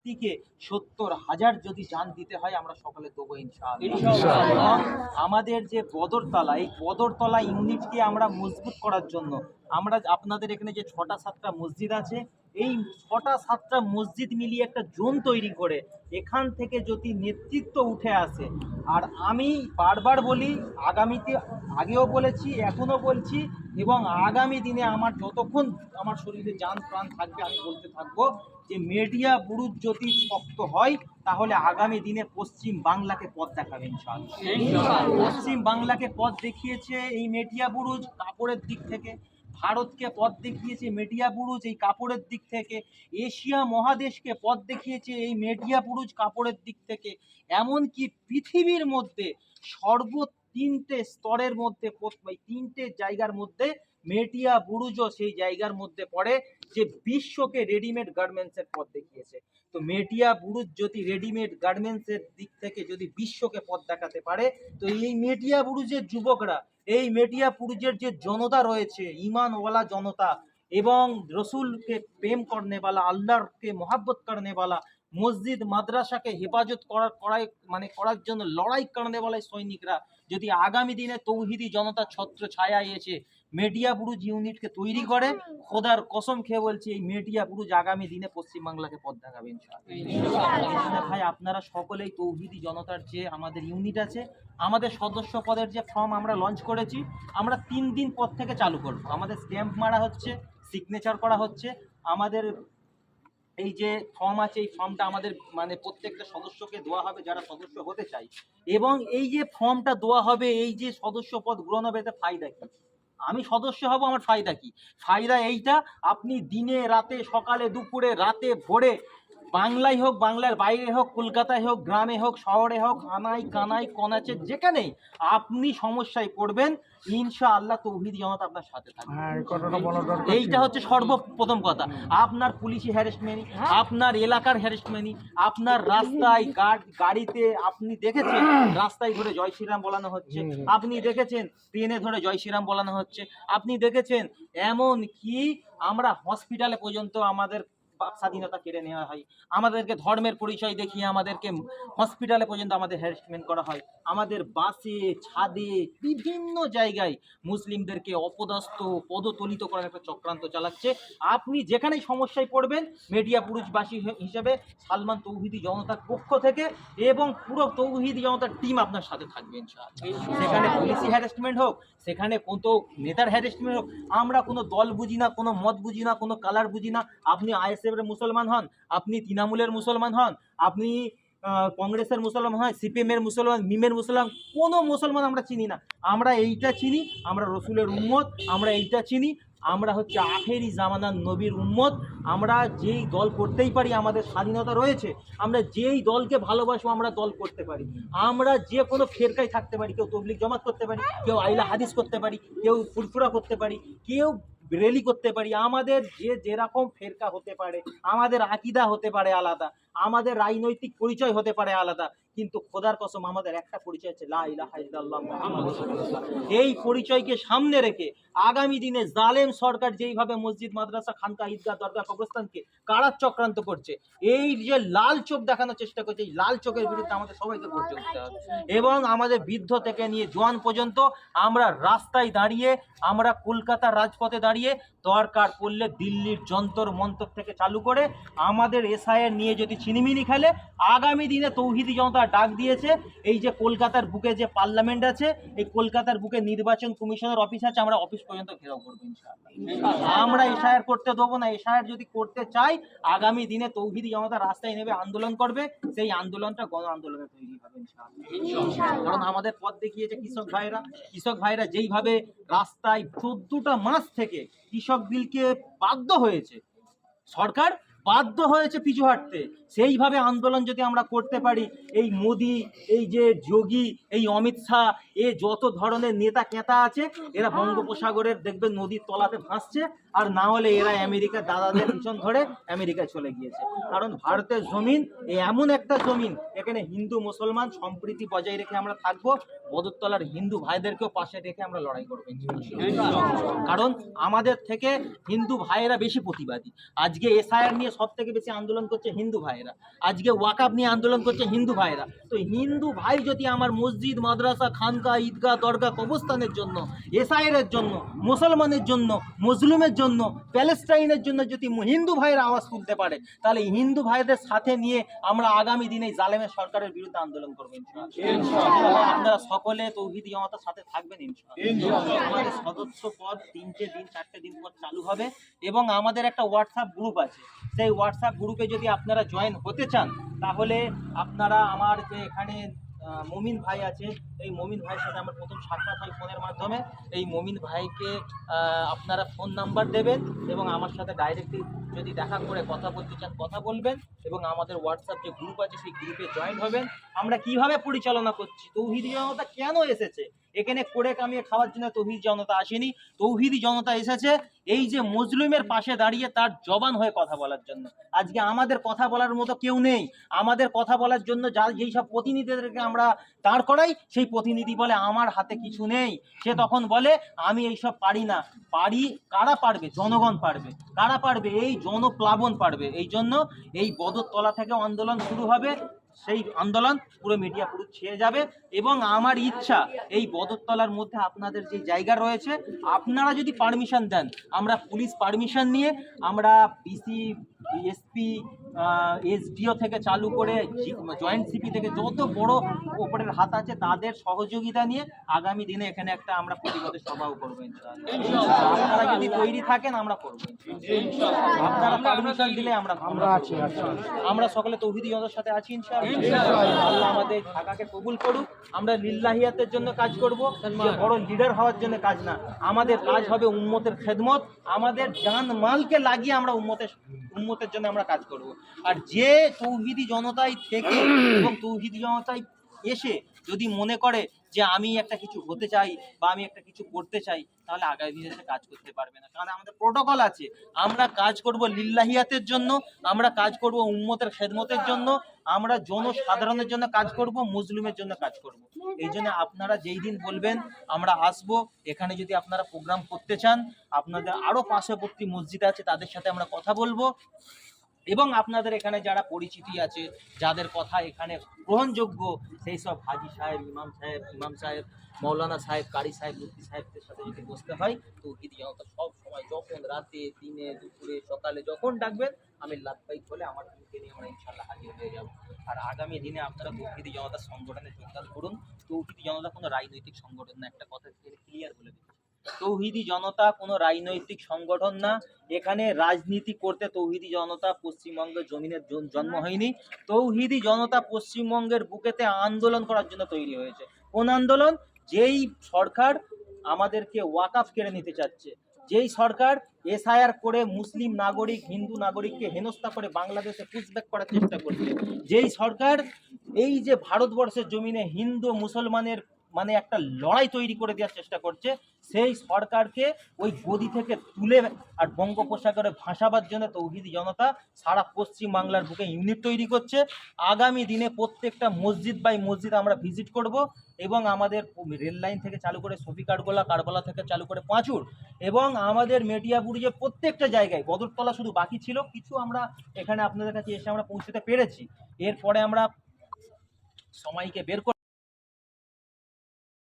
থেকে ৭০,০০০ যদি জান দিতে হয় আমরা সকলে দেবো ইনশাআল্লাহ। এবং আমাদের যে বদরতলা, এই বদরতলা ইউনিটকে আমরা মজবুত করার জন্য আমরা আপনাদের এখানে যে ৬টা-৭টা মসজিদ আছে, এই ৬টা-৭টা মসজিদ মিলিয়ে একটা জোন তৈরি করে এখান থেকে যদি নেতৃত্ব উঠে আসে, আর আমি বারবার বলি, আগামীতে আগেও বলেছি এখনও বলছি এবং আগামী দিনে আমার যতক্ষণ আমার শরীরে জান প্রাণ থাকবে আমি বলতে থাকবো যে মিডিয়া বুরুজ যদি শক্ত হয় তাহলে আগামী দিনে পশ্চিম বাংলাকে পথ দেখাবে ইনশাআল্লাহ। পশ্চিম বাংলাকে পথ দেখিয়েছে এই মিডিয়া বুরুজ কাপড়ের দিক থেকে, ভারতকে পথ দেখিয়েছে মিডিয়া বুরুজ এই কাপড়ের দিক থেকে, এশিয়া মহাদেশকে পথ দেখিয়েছে এই মিডিয়া বুরুজ কাপড়ের দিক থেকে, এমনকি পৃথিবীর মধ্যে তিনটে স্তরের মধ্যে, তিনটে জায়গার মধ্যে মেটিয়া বুরুজও সেই জায়গার মধ্যে পড়ে যে বিশ্বকে রেডিমেড গার্মেন্টসের পথ দেখিয়েছে। তো মেটিয়া বুরুজ যদি রেডিমেড গার্মেন্টসের দিক থেকে যদি বিশ্বকে পথ দেখাতে পারে, তো এই মেটিয়া বুরুজের যুবকরা, এই মেটিয়া বুরুজের যে জনতা রয়েছে, ইমানওয়ালা জনতা এবং রসুলকে প্রেম করনেওয়ালা, আল্লাহকে মোহাব্বত করনেওয়ালা, মসজিদ মাদ্রাসাকে হেফাজত করার জন্য লড়াই করনেওয়ালা সৈনিকরা যদি আগামী দিনে তৌহিদি জনতা ছত্র ছায়ায় এসে মিডিয়া বুরুজ ইউনিটকে তৈরি করে, খোদার কসম খেয়ে বলছি এই মিডিয়া বুরুজ আগামী দিনে পশ্চিমবাংলাকে পথ দেখাবে ইনশাআল্লাহ। ভাই আপনারা সকলেই তৌহিদি জনতার যে আমাদের ইউনিট আছে, আমাদের সদস্য পদের যে ফর্ম আমরা লঞ্চ করেছি, আমরা 3 দিন পর থেকে চালু করব। আমাদের স্ট্যাম্প মারা হচ্ছে, সিগনেচার করা হচ্ছে, আমাদের এই যে ফর্ম আছে এই ফর্মটা আমাদের প্রত্যেকটা সদস্যকে দেওয়া হবে যারা সদস্য হতে চায়, এবং এই যে ফর্মটা দেওয়া হবে, এই যে সদস্য পদ গ্রহণ হবে, এতে ফায়দা কি? আমি সদস্য হব, আমার ফায়দা কি? ফায়দা এইটা, আপনি দিনে রাতে, সকালে দুপুরে রাতে ভোরে, বাংলায় হোক বাংলার বাইরে হোক, কলকাতায় হোক, গ্রামে হোক, শহরে হোক, আনাই কানাই কনাচে যেখানেই আপনি সমস্যায় পড়বেন, ইনশাআল্লাহ তৌহিদি জনতা আপনার সাথে থাকবে। এইটা হচ্ছে সর্বপ্রথম কথা। আপনার পুলিশি হ্যারাসমেন্ট, আপনার এলাকার হ্যারাসমেন্ট, আপনার রাস্তায় গাড়িতে আপনি দেখেছেন রাস্তায় ধরে জয় শ্রীরাম বলানো হচ্ছে, আপনি দেখেছেন ট্রেনে ধরে জয় শ্রীরাম বলানো হচ্ছে, আপনি দেখেছেন এমন কি আমরা হসপিটালে পর্যন্ত আমাদের স্বাধীনতা কেড়ে নেওয়া হয়, আমাদেরকে ধর্মের পরিচয় দেখিয়ে আমাদেরকে হসপিটালে পর্যন্ত আমাদের হ্যারাসমেন্ট করা হয়, আমাদের বাসে, ছাদে, বিভিন্ন জায়গায় মুসলিমদেরকে অপদস্থ পদতলিত করার একটা চক্রান্ত চালাচ্ছে। আপনি যেখানেই সমস্যায় পড়বেন, মিডিয়া পুরুষবাসী হিসেবে সালমান তৌহিদি জনতার পক্ষ থেকে এবং পুরো তৌহিদি জনতার টিম আপনার সাথে থাকবে ইনশাআল্লাহ। সেখানে পুলিশি হ্যারাসমেন্ট হোক, সেখানে কোনো নেতার হ্যারাসমেন্ট হোক, আমরা কোনো দল বুঝি না, কোনো মত বুঝি না, কোনো কালার বুঝি না। আপনি আইএসএফ এর মুসলমান হন, আপনি তৃণমূলের মুসলমান হন, আপনি কংগ্রেসের মুসলমান হয়, সিপিএম এর মুসলমান, মিমের মুসলমান, কোনো মুসলমান আমরা চিনি না। আমরা এইটা চিনি, আমরা রসুলের উম্মত, আমরা এইটা চিনি, আমরা হচ্ছে আখেরি জামানার নবীর উম্মত। আমরা যেই দল করতেই পারি, আমাদের স্বাধীনতা রয়েছে, আমরা যেই দলকে ভালোবাসবো আমরা দল করতে পারি, আমরা যে কোনো ফেরকায় থাকতে পারি, কেউ তবলিগ জমাত করতে পারি, কেউ আইলা হাদিস করতে পারি, কেউ ফুরফুরা করতে পারি, কেউ রেলি করতে পারি, আমাদের যেরকম ফেরকা হতে পারে, আমাদের আকীদা হতে পারে আলাদা, আমাদের রাজনৈতিক পরিচয় হতে পারে আলাদা, কিন্তু খোদার কসম আমাদের একটা পরিচয় আছে, লা ইলাহা ইল্লাল্লাহ মুহাম্মাদুর রাসূলুল্লাহ। এই পরিচয়কে সামনে রেখে আগামী দিনে জালেম সরকার যেইভাবে মসজিদ মাদ্রাসা খানকা ঈদগাহ দরগা কবরস্থানকে কারার চক্রান্ত করছে, এই যে লাল চোখ দেখানোর চেষ্টা করছে, এই লাল চোখের বিরুদ্ধে আমাদের সবাইকে গর্জে উঠতে হবে এবং আমাদের বৃদ্ধ থেকে নিয়ে জোয়ান পর্যন্ত আমরা রাস্তায় দাঁড়িয়ে, আমরা কলকাতার রাজপথে দাঁড়িয়ে, দরকার পড়লে দিল্লির যন্তর মন্তর থেকে চালু করে আমাদের এসআইয়ের নিয়ে যদি ছিনিমিনি খেলে, আগামী দিনে তৌহিদি জনতা ডাক দিয়েছে, এই যে কলকাতার বুকে যে পার্লামেন্ট আছে, এই কলকাতার বুকে নির্বাচন কমিশনের অফিস আছে, আমরা অফিস পর্যন্ত ঘেরাও করবো ইনশাআল্লাহ। আমরা এসআইআর করতে দেবো না। এসআইআর যদি করতে চাই, আগামী দিনে তৌহিদি জনতা রাস্তায় নেমে আন্দোলন করবে, সেই আন্দোলনটা গণ আন্দোলনে তৈরি হবে ইনশাআল্লাহ। কারণ আমাদের পথ দেখিয়েছে কৃষক ভাইরা যেইভাবে রাস্তায় 14টা মাস থেকে কৃষক বিলকে বাধ্য হয়েছে, সরকার বাধ্য হয়েছে পিছু হাঁটতে, সেইভাবে আন্দোলন যদি আমরা করতে পারি, এই মোদি, এই যে যোগী, এই অমিত শাহ, এ যত ধরনের নেতা কেতা আছে, এরা বঙ্গোপসাগরের দেখবেন নদীর তলাতে ভাসছে, আর না হলে এরা আমেরিকার দাদাদের পিছন ধরে আমেরিকায় চলে গিয়েছে। কারণ ভারতের জমিন এমন একটা জমিন, এখানে হিন্দু মুসলমান সম্প্রীতি বজায় রেখে আমরা থাকবো, বদরতলার হিন্দু ভাইদেরকেও পাশে রেখে আমরা লড়াই করবো ইনশাআল্লাহ। কারণ আমাদের থেকে হিন্দু ভাইয়েরা বেশি প্রতিবাদী। আজকে এসআইআর নিয়ে সব থেকে বেশি আন্দোলন করছে হিন্দু ভাইয়েরা, আজকে ওয়াকাব নিয়ে আন্দোলন করছে হিন্দু ভাইয়েরা। তো হিন্দু ভাই যদি আমার মসজিদ, মাদ্রাসা, খানকা, ঈদগাহ, দরগা, কবরস্থানের জন্য, এসআইআর জন্য, মুসলমানের জন্য, মজলুমের জন্য, প্যালেস্টাইনের জন্য যদি হিন্দু ভাইয়ের আওয়াজ তুলতে পারে, তাহলে হিন্দু ভাইদের সাথে নিয়ে আমরা আগামী দিনে জালেমের সরকারের বিরুদ্ধে আন্দোলন করবো ইনশাআল্লাহ। আপনারা সকলে তৌহিদি জমাতের সাথে থাকবেন ইনশাআল্লাহ। আমাদের সদস্য পদ 3টে দিন 4টে দিন পর চালু হবে এবং আমাদের একটা হোয়াটসঅ্যাপ গ্রুপ আছে। সেই হোয়াটসঅ্যাপ গ্রুপে যদি আপনারা জয়েন হতে চান, তাহলে আপনারা আমার যে এখানে মমিন ভাই আছে, এই মমিন ভাইয়ের সাথে আমার প্রথম সাক্ষাৎ হয় ফোনের মাধ্যমে। এই মমিন ভাইকে আপনারা ফোন নাম্বার দেবেন এবং আমার সাথে ডাইরেক্টলি যদি দেখা করে কথা বলতে চান কথা বলবেন এবং আমাদের হোয়াটসঅ্যাপ যে গ্রুপ আছে সেই গ্রুপে জয়েন হবেন। আমরা কিভাবে পরিচালনা করছি, তৌহিদি জনতা কেন এসেছে এখানে, করে কামিয়ে খাওয়ার জন্য তৌহিদি জনতা আসেনি। তৌহিদি জনতা এসেছে এই যে মজলুমের পাশে দাঁড়িয়ে তার জবান হয়ে কথা বলার জন্য। আজকে আমাদের কথা বলার মতো কেউ নেই। আমাদের কথা বলার জন্য যেই সব প্রতিনিধিদেরকে আমরা দাঁড় করাই, সেই প্রতিনিধি বলে আমার হাতে কিছু নেই। সে তখন বলে আমি এইসব পারি না। পারি কারা পারবে? জনগণ পারবে। কারা পারবে? এই জনপ্লাবন পারবে। এই জন্য এই বদরতলা থেকে আন্দোলন শুরু হবে, সেই আন্দোলন পুরো মিডিয়া পুরো ছেয়ে যাবে। এবং আমার ইচ্ছা এই বদরতলার মধ্যে আপনাদের যে জায়গা রয়েছে, আপনারা যদি পারমিশন দেন, আমরা পুলিশ পারমিশন নিয়ে আমরা পিসি, এসপি, এসডিও থেকে চালু করে জয়েন্ট সিপি থেকে যত বড় ওপরের হাত আছে তাদের সহযোগিতা নিয়ে আগামী দিনে এখানে একটা আমরা প্রতিবাদের সভাও করবো ইনশাআল্লাহ। আপনারা যদি তৈরি থাকেন আমরা করবো ইনশাআল্লাহ। আপনারা পারমিশন দিলে আমরা আছি। আমরা সকলে তৌহিদি জনতার সাথে আছি ইনশাআল্লাহ। আল্লাহ আমাদের ঢাকাকে কবুল করুক। আমরা লিল্লাহিয়াতের জন্য কাজ করব, যে বড় লিডার হওয়ার জন্য কাজ না। আমাদের কাজ হবে উম্মতের খেদমত। আমাদের জান মালকে লাগিয়ে আমরা উম্মতের জন্য আমরা কাজ করব। আর যে তৌহিদি জনতায় থেকে এবং তৌহিদি জনতায় এসে যদি মনে করে যে আমি একটা কিছু হতে চাই বা আমি একটা কিছু করতে চাই, তাহলে আগামী দিনে সে কাজ করতে পারবে না। কারণ আমাদের প্রোটোকল আছে। আমরা কাজ করব লিল্লাহিয়াতের জন্য, আমরা কাজ করব উম্মতের খেদমতের জন্য, আমরা জনসাধারণের জন্য কাজ করব, মুসলিমের জন্য কাজ করব। এই জন্য আপনারা যেই দিন বলবেন আমরা আসবো। এখানে যদি আপনারা প্রোগ্রাম করতে চান, আপনাদের আরও পার্শ্ববর্তী মসজিদ আছে তাদের সাথে আমরা কথা বলবো এবং আপনাদের এখানে যারা পরিচিতি আছে, যাদের কথা এখানে গ্রহণযোগ্য, সেই সব হাজি সাহেব, ইমাম সাহেব, মৌলানা সাহেব, কারি সাহেব, মুফতি সাহেবদের সাথে যদি বসতে হয়, তৌহিদি জনতা সব সময়, যখন রাতে, দিনে, দুপুরে, সকালে যখন ডাকবেন আমি লাভবাহিক বলে আমার টিমকে নিয়ে আমরা ইনশাআল্লাহ হাজির হয়ে যাব। আর আগামী দিনে আপনারা তৌহিদি জনতা সংগঠনে যোগদান করুন। তৌহিদি জনতা কোনো রাজনৈতিক সংগঠন না, একটা কথা ক্লিয়ার বলে দিচ্ছি। তৌহিদি জনতা কোনো রাজনৈতিক সংগঠন না। এখানে রাজনীতি করতে তৌহিদি জনতা পশ্চিমবঙ্গের জমিনের জন্ম হয়নি। তৌহিদি জনতা পশ্চিমবঙ্গের বুকেতে আন্দোলন করার জন্য তৈরি হয়েছে। কোন আন্দোলন? যেই সরকার আমাদেরকে ওয়াকাফ কেড়ে নিতে চাচ্ছে, যেই সরকার এসআইআর করে মুসলিম নাগরিক, হিন্দু নাগরিককে হেনস্থা করে বাংলাদেশে পুশব্যাক করার চেষ্টা করছে, যেই সরকার এই যে ভারতবর্ষের জমিনে হিন্দু মুসলমানের মানে একটা লড়াই তৈরি করে দেওয়ার চেষ্টা করছে, সেই সরকারকে ওই গদি থেকে তুলে আর বঙ্গোপসাগরে ভাসাবার জন্য তৌহিদি জনতা সারা পশ্চিম বাংলার বুকে ইউনিট তৈরি করছে। আগামী দিনে প্রত্যেকটা মসজিদ বাই মসজিদ আমরা ভিজিট করব এবং আমাদের রেল লাইন থেকে চালু করে সফি কারবালা থেকে চালু করে পাঁচুর এবং আমাদের মেটিয়াবুরুজে প্রত্যেকটা জায়গায়, বদরতলা শুধু বাকি ছিল, কিছু আমরা এখানে আপনাদের কাছে এসে আমরা পৌঁছতে পেরেছি। এরপরে আমরা সময়কে বের